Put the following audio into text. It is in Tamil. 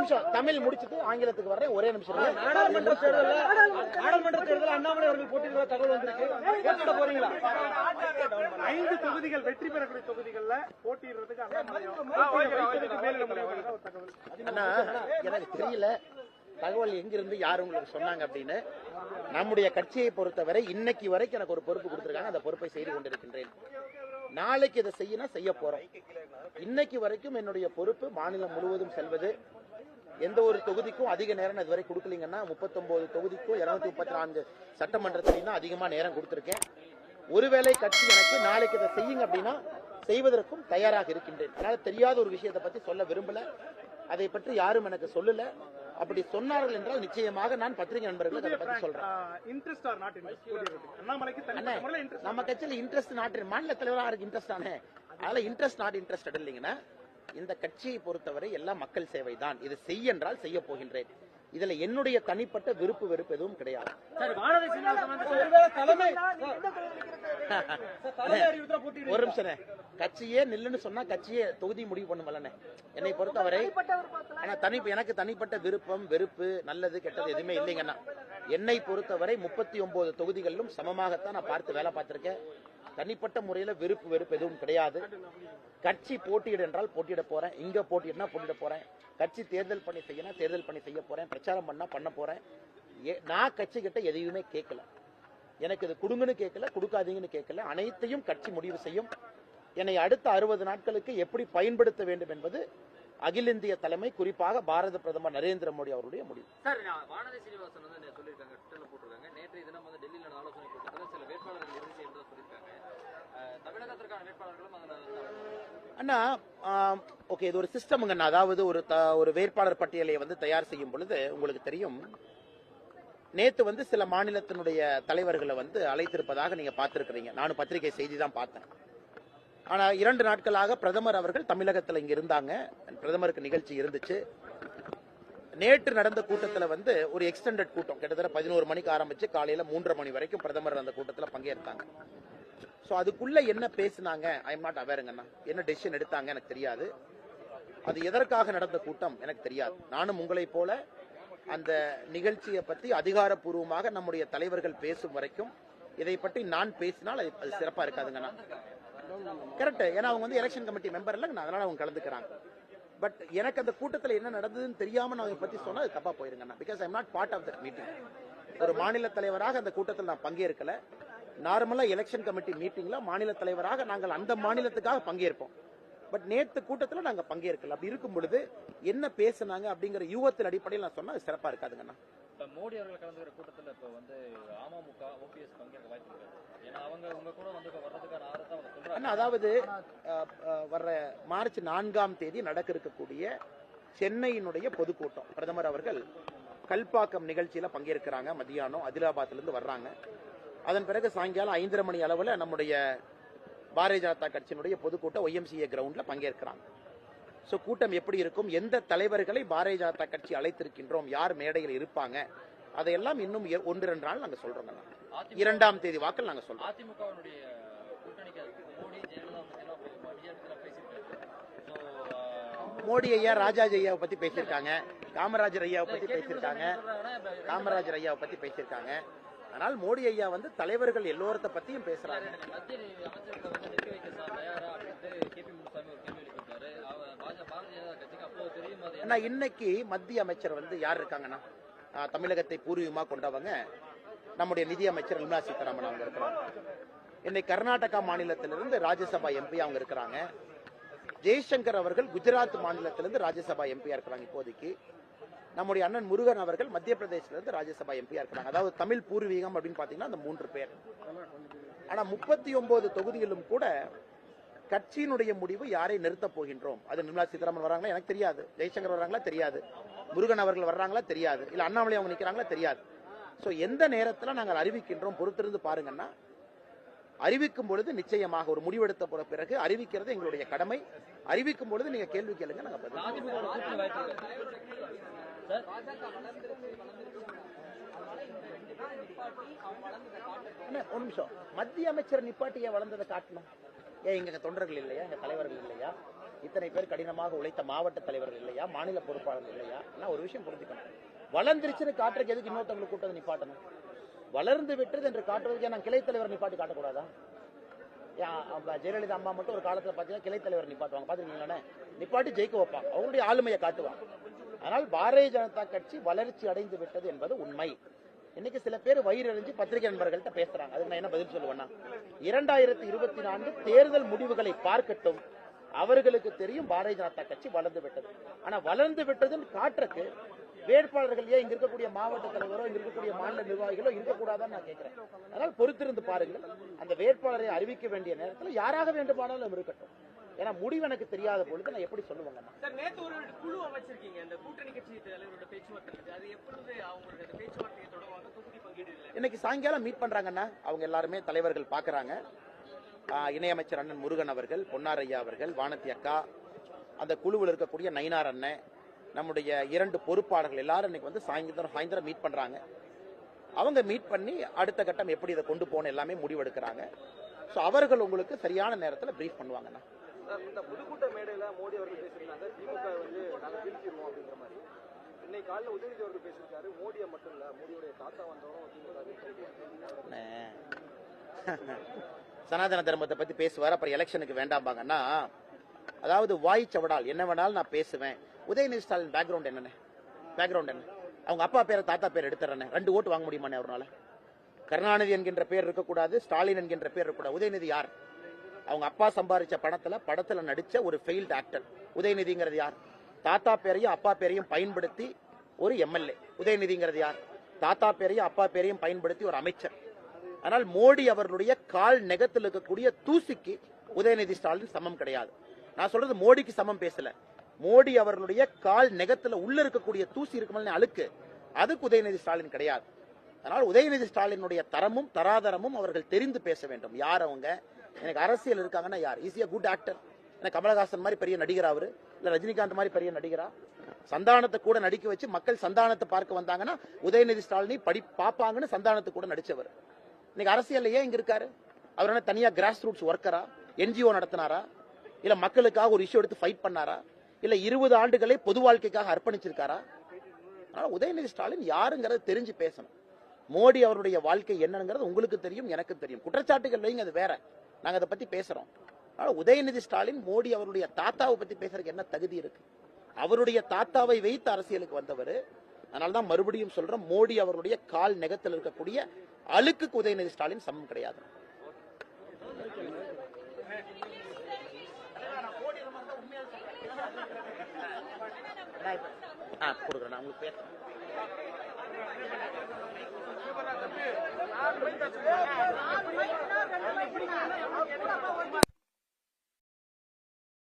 நிமிஷம் தமிழ் முடிச்சுட்டு ஆங்கிலத்துக்கு வர்றேன். ஒரே நிமிஷம். நாடாளுமன்ற தேர்தல் அண்ணாமலை அவர்கள் போட்டியிடுற தகவல் வந்திருக்கு. போட்டியிட போறீங்களா? 5 தொகுதிகள் வெற்றி பெறக்கூடிய தொகுதிகள்ல போட்டியிடுறதுக்கு அண்ணா எனக்கு தெரியல தகவல் எங்கிருந்து யார் உங்களுக்கு சொன்னாங்க அப்படின்னு. நம்முடைய கட்சியை பொறுத்தவரை இன்னைக்கு வரைக்கும் எனக்கு ஒரு பொறுப்பு கொடுத்திருக்காங்க. அந்த பொறுப்பை செய்து கொண்டிருக்கின்றேன். நாளைக்கு இதை செய்ய போறோம். இன்னைக்கு வரைக்கும் என்னுடைய பொறுப்பு மாநிலம் முழுவதும் செல்வது. எந்த ஒரு தொகுதிக்கும் அதிக நேரம் இதுவரை கொடுக்கலீங்கன்னா 39 தொகுதிக்கும் 234 சட்டமன்றத்திலையும் தான் அதிகமா நேரம் கொடுத்திருக்கேன். ஒருவேளை கட்சி எனக்கு நாளைக்கு இதை செய்யுங்க அப்படின்னா செய்வதற்கும் தயாராக இருக்கின்றேன். அதனால தெரியாத ஒரு விஷயத்தை பத்தி சொல்ல விரும்பல. அதை பற்றி யாரும் எனக்கு சொல்லல. அப்படி சொன்னார்கள் என்றால் நிச்சயமாக நான் பத்திரிகை நண்பர்களுக்கு அதை பத்தி சொல்றேன். நம்ம கட்சியில இன்ட்ரெஸ்ட் நாட் மாநில தலைவராக இருக்கு இன்ட்ரெஸ்ட் தானே. அதனால இன்ட்ரெஸ்ட் நாட் இன்ட்ரெஸ்ட் இல்லைங்கன்னா இந்த கட்சியை பொறுத்தவரை எல்லாம் மக்கள் சேவை தான். இது செய்ய என்றால் செய்ய போகின்றேன். இதுல என்னுடைய தனிப்பட்ட விருப்பு வெறுப்பு எதுவும் கிடையாது. ஒரு நிமிஷம். கட்சியே நில்லுன்னு சொன்னா கட்சியே தொகுதி முடிவு பண்ணுவல்ல. என்னை பொறுத்தவரை எனக்கு தனிப்பட்ட விருப்பம் வெறுப்பு நல்லது கெட்டது எதுவுமே இல்லைங்கன்னா என்னை பொறுத்தவரை 39 தொகுதிகளிலும் சமமாகத்தான் நான் பார்த்து வேலை பார்த்திருக்கேன். தனிப்பட்ட முறையில விருப்பு வெறுப்பு எதுவும் கிடையாது. கட்சி போட்டியிட என்றால் போட்டியிட போறேன். இங்க போட்டியிடனா போட்டியிட போறேன். கட்சி தேர்தல் பணி செய்யணும் தேர்தல் பணி செய்ய போறேன். பிரச்சாரம் பண்ண போறேன். நான் கட்சி கிட்ட எதையுமே கேட்கல. எனக்கு இது கொடுங்கன்னு கேட்கல, கொடுக்காதீங்கன்னு கேட்கல. அனைத்தையும் கட்சி முடிவு செய்யும். என்னை அடுத்த 60 நாட்களுக்கு எப்படி பயன்படுத்த வேண்டும் என்பது அகில இந்திய தலைமை, குறிப்பாக பாரத பிரதமர் நரேந்திர மோடி அவருடைய முடிவு. சார், வானதி சீனிவாசன் வந்து சொல்லியிருக்காங்க, ட்விட்டர்ல போட்டிருக்காங்க, நேற்றைய தினம் வந்து டெல்லியில ஆலோசனை கூட்டத்தில் சில வேட்பாளர்கள் இறுதி செய்யறதா சொல்லியிருக்காங்க. தமிழகத்திற்கான வேட்பாளர்களும் அண்ணா ஓகே, இது ஒரு சிஸ்டமுங்க. அதாவது ஒரு வேட்பாளர் பட்டியலை வந்து தயார் செய்யும் பொழுது உங்களுக்கு தெரியும், நேத்து வந்து சில மாநிலத்தினுடைய தலைவர்களை வந்து அழைத்திருப்பதாக நீங்க பார்த்திருக்கிறீங்க. நானும் பத்திரிகை செய்தி தான் பார்த்தேன். ஆனா 2 நாட்களாக பிரதமர் அவர்கள் தமிழகத்தில் இங்க இருந்தாங்க. பிரதமருக்கு நிகழ்ச்சி இருந்துச்சு. நேற்று நடந்த கூட்டத்தில் வந்து ஒரு எக்ஸ்டெண்டட் கூட்டம், கிட்டத்தட்ட 11 மணிக்கு ஆரம்பிச்சு காலையில 3:30 மணி வரைக்கும் பிரதமர் அந்த கூட்டத்தில் பங்கேற்றாங்க. ஸோ அதுக்குள்ள என்ன பேசினாங்க ஐ எம் நாட் அவேருங்கண்ணா. என்ன டெசிஷன் எடுத்தாங்க எனக்கு தெரியாது. அது எதற்காக நடந்த கூட்டம் எனக்கு தெரியாது. நானும் உங்களை போல அந்த நிகழ்ச்சியை பற்றி அதிகாரப்பூர்வமாக நம்முடைய தலைவர்கள் பேசும் வரைக்கும் இதை பற்றி நான் பேசினால் அது சிறப்பா இருக்காதுங்கண்ணா. கரெக்ட். ஏன்னா அவங்க வந்து எலெக்ஷன் கமிட்டி மெம்பர் இல்லைங்க, அதனால அவங்க கலந்துக்கிறாங்க. பட் எனக்கு அந்த கூட்டத்தில் என்ன நடந்ததுன்னு தெரியாம நான் அதை பத்தி சொன்னா அது தப்பா போயிருங்கண்ணா. Because I am not part of that meeting. ஒரு மாநில தலைவராக அந்த கூட்டத்தில் நான் பங்கேற்கல. நார்மலா எலெக்ஷன் கமிட்டி மீட்டிங்ல மாநில தலைவராக நாங்கள் அந்த மாநிலத்துக்காக பங்கேற்போம். பட் நேற்று கூட்டத்தில் நாங்க பங்கேற்கல. அப்படி இருக்கும் பொழுது என்ன பேசினாங்க அப்படிங்கிற யூகத்தின் அடிப்படையில் நான் சொன்னா அது சிறப்பா இருக்காதுங்கண்ணா. மோடி அவர்கள் கலந்துக்கிற கூட்டத்தில் இப்ப வந்து அமமுக ஓபிஎஸ் பங்கேற்க வாய்ப்பு இருக்கு. ஏன்னா அவங்க உங்க கூட வந்து வர்றதுக்கான ஆர்வத்தை அவங்க சொல்றாங்க. அதாவது வர்ற மார்ச் 4ஆம் தேதி நடக்க இருக்கக்கூடிய சென்னையினுடைய பொதுக்கூட்டம், பிரதமர் அவர்கள் கல்பாக்கம் நிகழ்ச்சியில பங்கேற்கிறாங்க. மதியானம் அதிலாபாத்ல இருந்து வர்றாங்க. அதன் பிறகு சாயங்காலம் 5:30 மணி அளவுல நம்முடைய பாரதிய ஜனதா கட்சியினுடைய பொதுக்கூட்டம் OMCA கிரவுண்ட்ல பங்கேற்கிறாங்க. சோ கூட்டம் எப்படி இருக்கும், எந்த தலைவர்களை பாரதிய ஜனதா கட்சி அழைத்திருக்கின்றோம், யார் மேடையில் இருப்பாங்க, அதையெல்லாம் இன்னும் 1-2 நாள் நாங்க சொல்றோம். 2ஆம் தேதி வாக்கில் நாங்க சொல்றோம். அதிமுகவுடைய கூட்டணிக்கு மோடி ஐயா ராஜாஜி ஐயாவை பத்தி பேசியிருக்காங்க, காமராஜர் ஐயாவை பத்தி பேசியிருக்காங்க. ஆனால் மோடி ஐயா வந்து தலைவர்கள் எல்லோரத்தை பத்தியும் பேசுறாங்க. இன்னைக்கு மத்திய அமைச்சர் வந்து யார் இருக்காங்கன்னா, தமிழகத்தை பூர்வீகமா கொண்டவங்க நம்முடைய நிதி அமைச்சர் நிர்மலா சீதாராமன் அவங்க இருக்கிறாங்க. இன்னைக்கு கர்நாடகா மாநிலத்திலிருந்து ராஜ்யசபா எம்பி அவங்க இருக்கிறாங்க. ஜெய்சங்கர் அவர்கள் குஜராத் மாநிலத்திலிருந்து ராஜ்யசபா எம்பியா இருக்கிறாங்க. இப்போதைக்கு நம்முடைய அண்ணன் முருகன் அவர்கள் மத்திய பிரதேசத்திலிருந்து ராஜ்யசபா எம்பியா இருக்கிறாங்க. அதாவது தமிழ் பூர்வீகம் அப்படின்னு பாத்தீங்கன்னா அந்த 3 பேர். ஆனா 39 தொகுதிகளிலும் கூட கட்சியினுடைய முடிவு யாரை நிறுத்த போகின்றோம், அது நிர்மலா சீதாராமன் வர்றாங்களா எனக்கு தெரியாது, ஜெய்சங்கர் வர்றாங்களா தெரியாது, முருகன் அவர்கள் வர்றாங்களா தெரியாது, இல்ல அண்ணாமலை அவங்க நிக்கிறாங்களா தெரியாது. சோ எந்த நேரத்துல நாங்கள் அறிவிக்கின்றோம் பொறுத்திருந்து பாருங்கன்னா, அறிவிக்கும் பொழுது நிச்சயமாக ஒரு முடிவெடுத்த பிறகு அறிவிக்கிறது எங்களுடைய கடமை. அறிவிக்கும் பொழுது நீங்க கேள்வி கேளுங்க, நாங்க பதில். ஒரு நிமிஷம், மத்திய அமைச்சர் நிப்பாட்டிய வளர்ந்ததை காட்டணும். ஏன் இங்க தொண்டர்கள் இல்லையா, எங்க தலைவர்கள் இல்லையா? இத்தனை பேர் கடினமாக உழைத்த மாவட்ட தலைவர்கள் இல்லையா, மாநில பொறுப்பாளர்கள் இல்லையா? நான் ஒரு விஷயம் புரிஞ்சுக்கணும், வளர்ந்துருச்சுன்னு காட்டுறதுக்கு எதுக்கு இன்னொருத்தவங்களை கூட்டத்தை நிப்பாட்டணும்? வளர்ந்து விட்டது என்று காட்டுவதற்கு நான் கிளை தலைவர் நிப்பாட்டி காட்டக்கூடாதா? ஜெயலலிதா அம்மா மட்டும் ஒரு காலத்துல பாத்தீங்கன்னா கிளை தலைவர் நிப்பாட்டுவாங்க, பாத்துருக்கீங்களே, நிப்பாட்டி ஜெயிக்க வைப்பாங்க, அவங்களுடைய ஆளுமையை காட்டுவாங்க. ஆனால் பாரதிய ஜனதா கட்சி வளர்ச்சி அடைந்து விட்டது என்பது உண்மை. இன்னைக்கு சில பேர் வயிறு அறிஞ்சு பத்திரிகை நண்பர்கள்ட்ட பேசுறாங்க, அதுக்கு நான் என்ன பதில் சொல்லுவேன்னா, 2024 தேர்தல் முடிவுகளை பார்க்கட்டும், அவர்களுக்கு தெரியும் பாரதிய ஜனதா கட்சி வளர்ந்து விட்டது. ஆனா வளர்ந்து விட்டதுன்னு காட்டுறதுக்கு வேட்பாளர்கள் ஏன் இங்க இருக்கக்கூடிய மாவட்ட தலைவரோ இங்க இருக்கக்கூடிய மாநில நிர்வாகிகளோ இருக்கக்கூடாதான்னு நான் கேட்கிறேன். அதனால் பொறுத்திருந்து பாருங்கள், அந்த வேட்பாளரை அறிவிக்க வேண்டிய நேரத்தில் யாராக வேண்டுமானாலும் இருக்கட்டும். ஏன்னா முடிவு எனக்கு தெரியாத பொழுது நான் எப்படி சொல்லுவாங்க? சார், நேத்து ஒரு குழு அமைச்சிருக்கீங்க அந்த கூட்டணி கட்சி தலைவரோட பேச்சுவார்த்தை, அது எப்பொழுது அவங்களுடைய பேச்சுவார்த்தையை தொடங்குவாங்க? தொகுதி பங்கீடு இல்லை, இன்னைக்கு சாயங்காலம் மீட் பண்றாங்கன்னா அவங்க எல்லாருமே தலைவர்கள் பாக்குறாங்க. இணையமைச்சர் அண்ணன் முருகன் அவர்கள், பொன்னாரையா அவர்கள், வானதி அக்கா, அந்த குழுவில் இருக்கக்கூடிய நயினார் அண்ணன், நம்முடைய 2 பொறுப்பாளர்கள் எல்லாரும் இன்னைக்கு வந்து சாயந்தரம் மீட் பண்றாங்க. அவங்க மீட் பண்ணி அடுத்த கட்டம் எப்படி இதை கொண்டு போகணும் எல்லாமே முடிவெடுக்கிறாங்க. ஸோ அவர்கள் உங்களுக்கு சரியான நேரத்தில் பிரீஃப் பண்ணுவாங்கண்ணா. இந்த பொதுக்கூட்ட மேடையில மோடி அவர்கள் பேசியிருந்தாங்க, திமுக வந்து நாங்கள் வீழ்த்திடுவோம் அப்படிங்கிற மாதிரி. இன்னைக்கு காலையில் உதயநிதி அவர்கள் பேசியிருக்காரு, மோடியை மட்டும் இல்ல, மோடியோடைய தாத்தா வந்தவரும் திமுக. சனாதன தர்மத்தை பத்தி பேசுவார், அப்புறம் எலெக்ஷனுக்கு வேண்டாம்பாங்கன்னா, அதாவது வாய் சவடால் என்ன வேணாலும் நான் பேசுவேன். உதயநிதி ஸ்டாலின் பேக்ரவுண்ட் என்ன? அவங்க அப்பா பேரை தாத்தா பேர் எடுத்துறேன், 2 ஓட்டு வாங்க முடியுமாண்ணே அவரால்? கருணாநிதி என்கின்ற பேர் இருக்கக்கூடாது, ஸ்டாலின் என்கின்ற பேர் இருக்கக்கூடாது. உதயநிதி யார்? அவங்க அப்பா சம்பாதிச்ச படத்துல நடிச்ச ஒரு ஃபெயில்டு ஆக்டர். உதயநிதிங்கிறது யார்? தாத்தா பேரையும் அப்பா பேரையும் பயன்படுத்தி ஒரு எம்எல்ஏ. உதயநிதிங்கிறது யார்? தாத்தா பேரையும் அப்பா பேரையும் பயன்படுத்தி ஒரு அமைச்சர். ஆனால் மோடி அவர்களுடைய கால் நெகத்தில் இருக்கக்கூடிய தூசிக்கு உதயநிதி ஸ்டாலின் சமம் கிடையாது. நான் சொல்றது மோடிக்கு சமம் பேசல, மோடி அவர்களுடைய கால் நெகத்துல உள்ள இருக்கக்கூடிய தூசி இருக்குமே அழுக்கு, அதுக்கு உதயநிதி ஸ்டாலின் கிடையாது. அதனால் உதயநிதி ஸ்டாலினுடைய தரமும் தராதரமும் அவர்கள் தெரிந்து பேச வேண்டும். யார் அவங்க? எனக்கு அரசியல் இருக்காங்கன்னா யார்? Is a good actor. எனக்கு கமலஹாசன் மாதிரி பெரிய நடிகர் அவரு, இல்ல ரஜினிகாந்த் மாதிரி பெரிய நடிகரா? சந்தானத்தை கூட நடிக்க வச்சு மக்கள் சந்தானத்தை பார்க்க வந்தாங்கன்னா உதயநிதி ஸ்டாலினை பாப்பாங்கன்னு சந்தானத்தை கூட நடிச்சவர். இன்னைக்கு அரசியல் ஏன் இங்க இருக்காரு? அவர் என்ன தனியா கிராஸ் ரூட்ஸ் ஒர்க்கரா? என்ஜிஓ நடத்தினாரா? இல்ல மக்களுக்காக ஒரு இஷ்யூ எடுத்து ஃபைட் பண்ணாரா? இல்ல 20 ஆண்டுகளை பொது வாழ்க்கைக்காக அர்ப்பணிச்சிருக்காரா? அதனால உதயநிதி ஸ்டாலின் யாருங்கிறது தெரிஞ்சு பேசணும். மோடி அவருடைய வாழ்க்கை என்னங்கிறது உங்களுக்கு தெரியும், எனக்கு தெரியும். குற்றச்சாட்டுகள் வைங்க, அது வேற, நாங்க அதை பத்தி பேசுறோம். அதனால உதயநிதி ஸ்டாலின் மோடி அவருடைய தாத்தாவை பத்தி பேசுறதுக்கு என்ன தகுதி இருக்கு? அவருடைய தாத்தாவை வைத்து அரசியலுக்கு வந்தவர். அதனால்தான் மறுபடியும் சொல்றோம், மோடி அவருடைய கால் நெகத்தில் இருக்கக்கூடிய அழுக்குக்கு உதயநிதி ஸ்டாலின் சமம் கிடையாது. கொடுக்குறேன், நான் உங்களுக்கு பேசுறேன்.